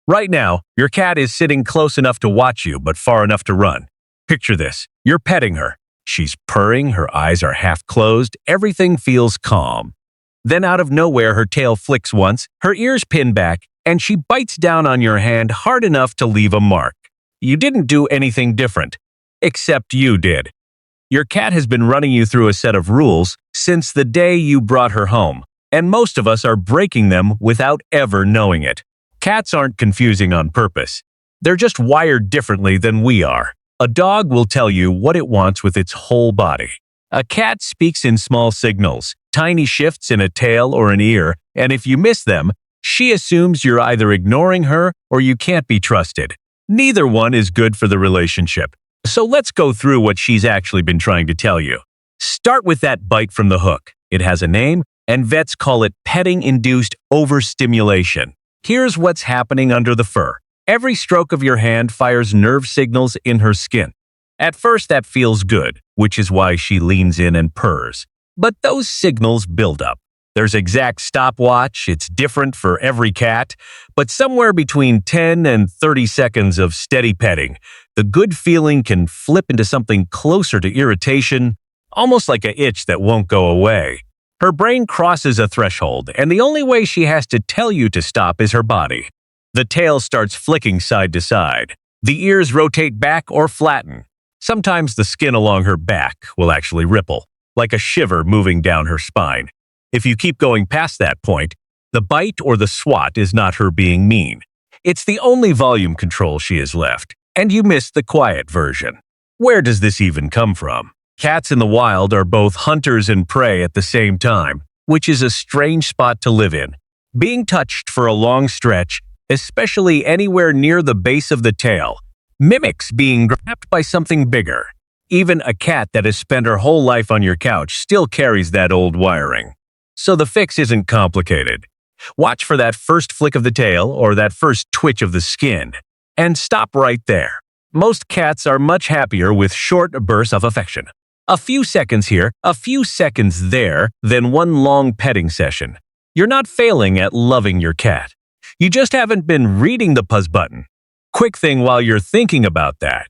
Right now, your cat is sitting close enough to watch you but far enough to run. Picture this. You're petting her. She's purring, her eyes are half closed, everything feels calm. Then out of nowhere, her tail flicks once, her ears pin back, and she bites down on your hand hard enough to leave a mark. You didn't do anything different, except you did. Your cat has been running you through a set of rules since the day you brought her home, and most of us are breaking them without ever knowing it. Cats aren't confusing on purpose. They're just wired differently than we are. A dog will tell you what it wants with its whole body. A cat speaks in small signals, tiny shifts in a tail or an ear, and if you miss them, she assumes you're either ignoring her or you can't be trusted. Neither one is good for the relationship. So let's go through what she's actually been trying to tell you. Start with that bite from the hook. It has a name, and vets call it petting-induced overstimulation. Here's what's happening under the fur. Every stroke of your hand fires nerve signals in her skin. At first, that feels good, which is why she leans in and purrs. But those signals build up. There's exact stopwatch, it's different for every cat, but somewhere between 10 and 30 seconds of steady petting, the good feeling can flip into something closer to irritation, almost like an itch that won't go away. Her brain crosses a threshold, and the only way she has to tell you to stop is her body. The tail starts flicking side to side. The ears rotate back or flatten. Sometimes the skin along her back will actually ripple, like a shiver moving down her spine. If you keep going past that point, the bite or the swat is not her being mean. It's the only volume control she has left, and you missed the quiet version. Where does this even come from? Cats in the wild are both hunters and prey at the same time, which is a strange spot to live in. Being touched for a long stretch, especially anywhere near the base of the tail, mimics being grabbed by something bigger. Even a cat that has spent her whole life on your couch still carries that old wiring. So the fix isn't complicated. Watch for that first flick of the tail or that first twitch of the skin, and stop right there. Most cats are much happier with short bursts of affection. A few seconds here, a few seconds there, than one long petting session. You're not failing at loving your cat. You just haven't been reading the pause button. Quick thing while you're thinking about that.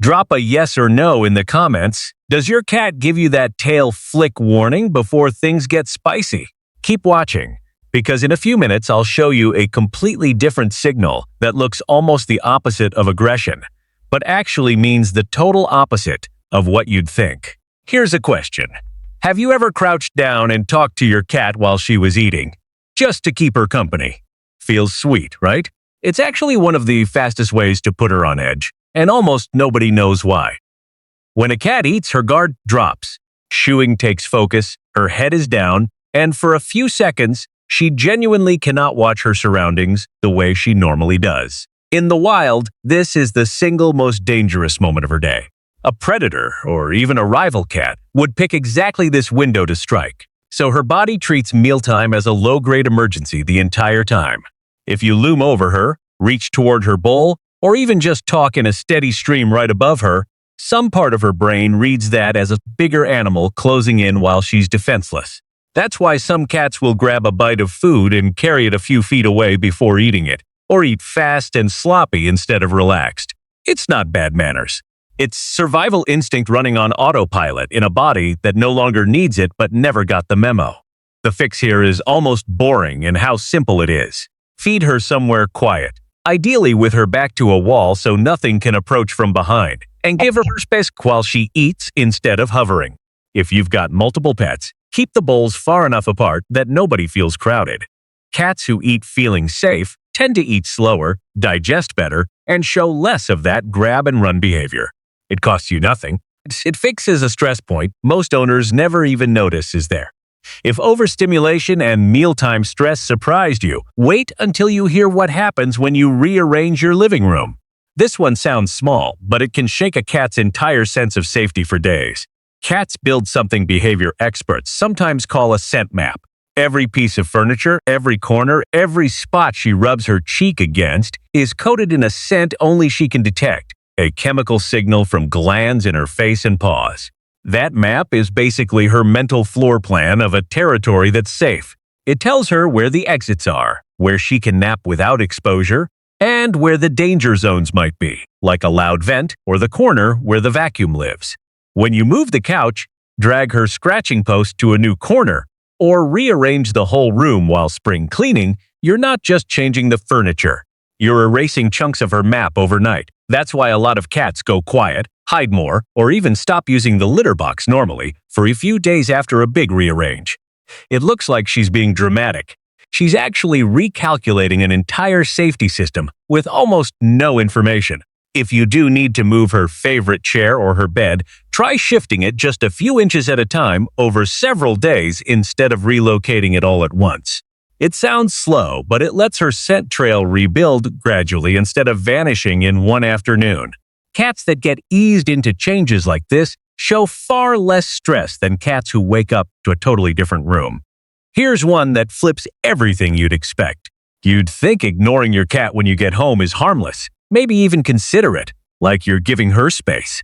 Drop a yes or no in the comments. Does your cat give you that tail flick warning before things get spicy? Keep watching, because in a few minutes I'll show you a completely different signal that looks almost the opposite of aggression, but actually means the total opposite of what you'd think. Here's a question. Have you ever crouched down and talked to your cat while she was eating? Just to keep her company. Feels sweet, right? It's actually one of the fastest ways to put her on edge, and almost nobody knows why. When a cat eats, her guard drops. Chewing takes focus, her head is down, and for a few seconds, she genuinely cannot watch her surroundings the way she normally does. In the wild, this is the single most dangerous moment of her day. A predator, or even a rival cat, would pick exactly this window to strike. So her body treats mealtime as a low-grade emergency the entire time. If you loom over her, reach toward her bowl, or even just talk in a steady stream right above her, some part of her brain reads that as a bigger animal closing in while she's defenseless. That's why some cats will grab a bite of food and carry it a few feet away before eating it, or eat fast and sloppy instead of relaxed. It's not bad manners. It's survival instinct running on autopilot in a body that no longer needs it but never got the memo. The fix here is almost boring in how simple it is. Feed her somewhere quiet, ideally with her back to a wall so nothing can approach from behind, and give her space while she eats instead of hovering. If you've got multiple pets, keep the bowls far enough apart that nobody feels crowded. Cats who eat feeling safe tend to eat slower, digest better, and show less of that grab-and-run behavior. It costs you nothing. It fixes a stress point most owners never even notice is there. If overstimulation and mealtime stress surprised you, wait until you hear what happens when you rearrange your living room. This one sounds small, but it can shake a cat's entire sense of safety for days. Cats build something behavior experts sometimes call a scent map. Every piece of furniture, every corner, every spot she rubs her cheek against is coated in a scent only she can detect, a chemical signal from glands in her face and paws. That map is basically her mental floor plan of a territory that's safe. It tells her where the exits are, where she can nap without exposure, and where the danger zones might be, like a loud vent or the corner where the vacuum lives. When you move the couch, drag her scratching post to a new corner, or rearrange the whole room while spring cleaning, you're not just changing the furniture. You're erasing chunks of her map overnight. That's why a lot of cats go quiet, hide more, or even stop using the litter box normally for a few days after a big rearrange. It looks like she's being dramatic. She's actually recalculating an entire safety system with almost no information. If you do need to move her favorite chair or her bed, try shifting it just a few inches at a time over several days instead of relocating it all at once. It sounds slow, but it lets her scent trail rebuild gradually instead of vanishing in one afternoon. Cats that get eased into changes like this show far less stress than cats who wake up to a totally different room. Here's one that flips everything you'd expect. You'd think ignoring your cat when you get home is harmless, maybe even considerate, like you're giving her space.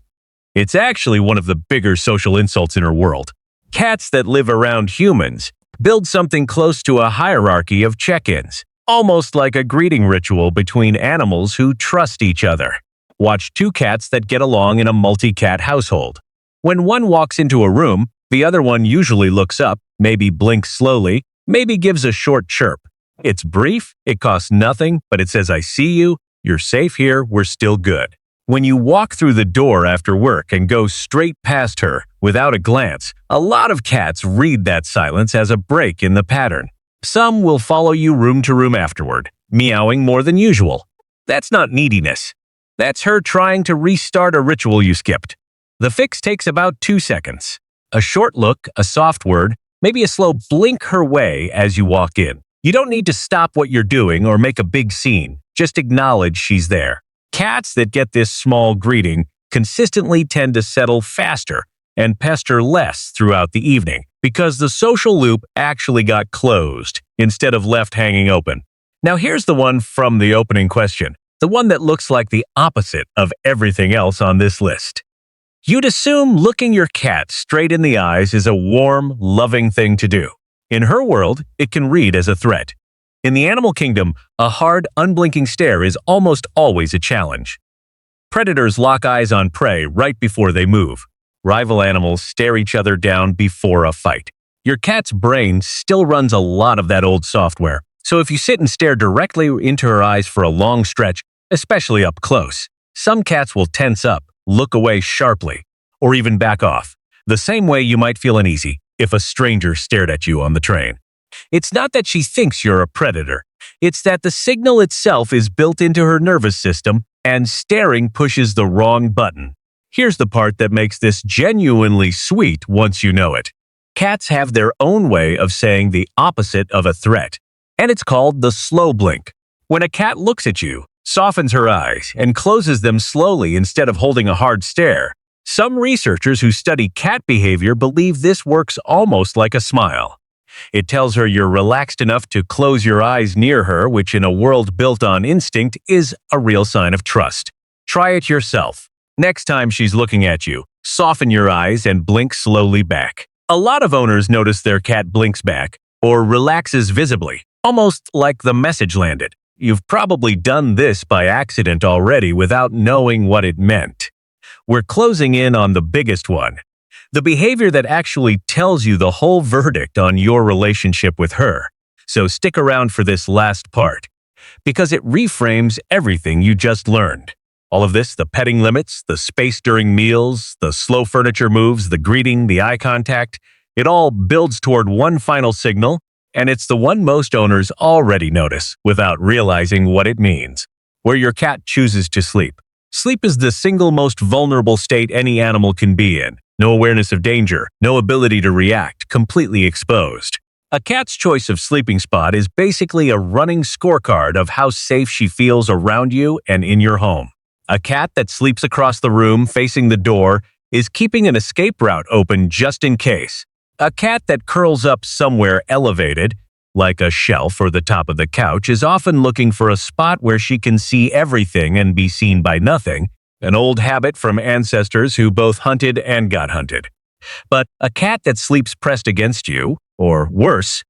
It's actually one of the bigger social insults in her world. Cats that live around humans build something close to a hierarchy of check-ins, almost like a greeting ritual between animals who trust each other. Watch two cats that get along in a multi-cat household. When one walks into a room, the other one usually looks up, maybe blinks slowly, maybe gives a short chirp. It's brief, it costs nothing, but it says, "I see you, you're safe here, we're still good." When you walk through the door after work and go straight past her without a glance, a lot of cats read that silence as a break in the pattern. Some will follow you room to room afterward, meowing more than usual. That's not neediness. That's her trying to restart a ritual you skipped. The fix takes about 2 seconds. A short look, a soft word, maybe a slow blink her way as you walk in. You don't need to stop what you're doing or make a big scene. Just acknowledge she's there. Cats that get this small greeting consistently tend to settle faster and pester less throughout the evening because the social loop actually got closed instead of left hanging open. Now here's the one from the opening question, the one that looks like the opposite of everything else on this list. You'd assume looking your cat straight in the eyes is a warm, loving thing to do. In her world, it can read as a threat. In the animal kingdom, a hard, unblinking stare is almost always a challenge. Predators lock eyes on prey right before they move. Rival animals stare each other down before a fight. Your cat's brain still runs a lot of that old software, so if you sit and stare directly into her eyes for a long stretch, especially up close, some cats will tense up, look away sharply, or even back off, the same way you might feel uneasy if a stranger stared at you on the train. It's not that she thinks you're a predator. It's that the signal itself is built into her nervous system, and staring pushes the wrong button. Here's the part that makes this genuinely sweet once you know it. Cats have their own way of saying the opposite of a threat, and it's called the slow blink. When a cat looks at you, softens her eyes, and closes them slowly instead of holding a hard stare, some researchers who study cat behavior believe this works almost like a smile. It tells her you're relaxed enough to close your eyes near her, which in a world built on instinct is a real sign of trust. Try it yourself. Next time she's looking at you, soften your eyes and blink slowly back. A lot of owners notice their cat blinks back or relaxes visibly, almost like the message landed. You've probably done this by accident already without knowing what it meant. We're closing in on the biggest one. The behavior that actually tells you the whole verdict on your relationship with her. So stick around for this last part, because it reframes everything you just learned. All of this, the petting limits, the space during meals, the slow furniture moves, the greeting, the eye contact, it all builds toward one final signal, and it's the one most owners already notice without realizing what it means. Where your cat chooses to sleep. Sleep is the single most vulnerable state any animal can be in. No awareness of danger, no ability to react, completely exposed. A cat's choice of sleeping spot is basically a running scorecard of how safe she feels around you and in your home. A cat that sleeps across the room facing the door is keeping an escape route open just in case. A cat that curls up somewhere elevated, like a shelf or the top of the couch, is often looking for a spot where she can see everything and be seen by nothing. An old habit from ancestors who both hunted and got hunted. But a cat that sleeps pressed against you, or worse,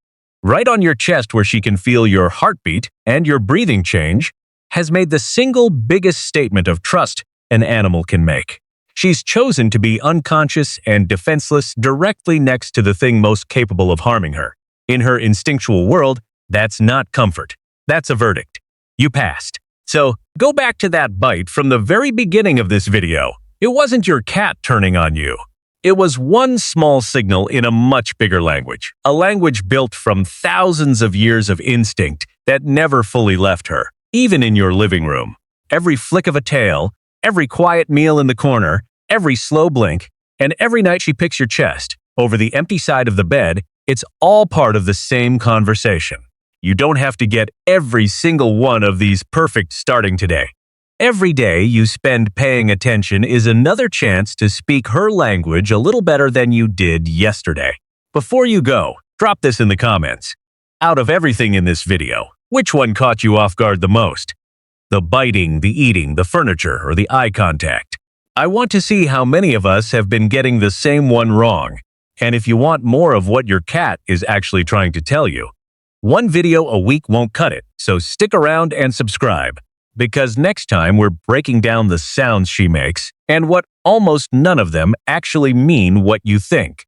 right on your chest where she can feel your heartbeat and your breathing change, has made the single biggest statement of trust an animal can make. She's chosen to be unconscious and defenseless directly next to the thing most capable of harming her. In her instinctual world, that's not comfort. That's a verdict. You passed. So, go back to that bite from the very beginning of this video. It wasn't your cat turning on you. It was one small signal in a much bigger language, a language built from thousands of years of instinct that never fully left her, even in your living room. Every flick of a tail, every quiet meal in the corner, every slow blink, and every night she picks your chest over the empty side of the bed, it's all part of the same conversation. You don't have to get every single one of these perfect starting today. Every day you spend paying attention is another chance to speak her language a little better than you did yesterday. Before you go, drop this in the comments. Out of everything in this video, which one caught you off guard the most? The biting, the eating, the furniture, or the eye contact? I want to see how many of us have been getting the same one wrong. And if you want more of what your cat is actually trying to tell you, one video a week won't cut it, so stick around and subscribe. Because next time we're breaking down the sounds she makes and what almost none of them actually mean what you think.